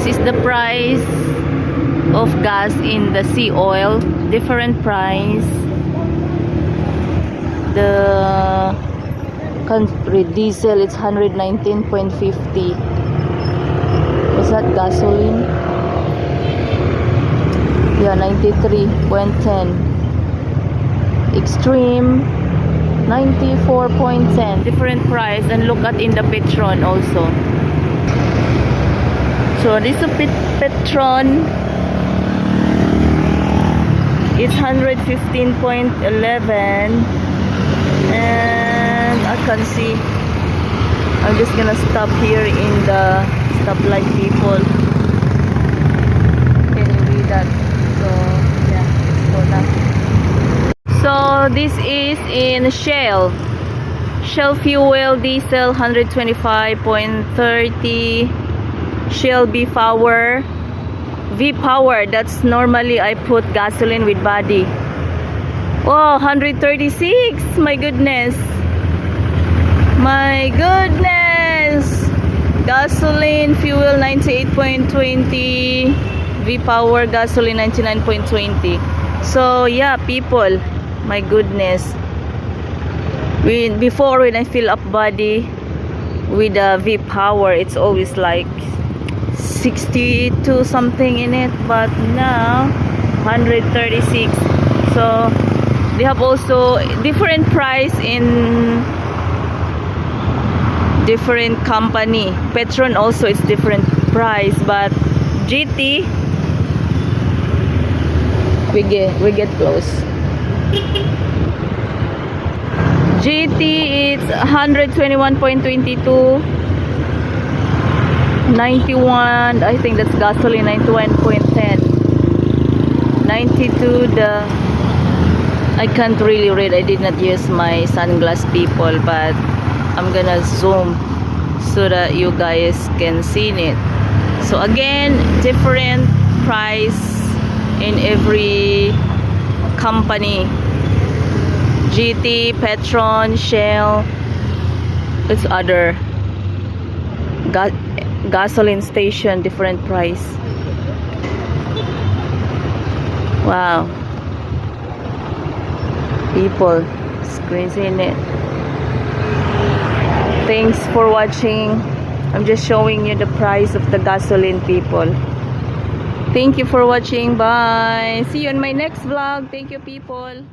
is the price of gas in the sea oil. Different price. The country diesel, it's 119.50. Was that gasoline? Yeah, 93.10. Extreme 94.10. Different price. And look at in the Petron also. So this is Petron. It's 115.11. And I can see, I'm just gonna stop here in the stoplight, people. Can you read that? So yeah, let's go now. So this is in Shell fuel diesel 125.30. Shell V-Power, that's normally I put gasoline with body. Oh, 136. My goodness. Gasoline fuel 98.20. V-Power gasoline 99.20. So yeah, people, my goodness. Before, when I fill up body with a V-Power, it's always like 62 something in it, but now 136. So they have also different price in different company. Petron also is different price, but GT, we get close. GT is 121.22. 91, I think that's gasoline. 91.10. 92, the I can't really read. I did not use my sunglass, people, but I'm gonna zoom so that you guys can see it. So again, different price in every company. GT, Petron, Shell, it's other gasoline station, different price. Wow, people, it's crazy, isn't it? Thanks for watching. I'm just showing you the price of the gasoline, people. Thank you for watching. Bye. See you in my next vlog. Thank you, people.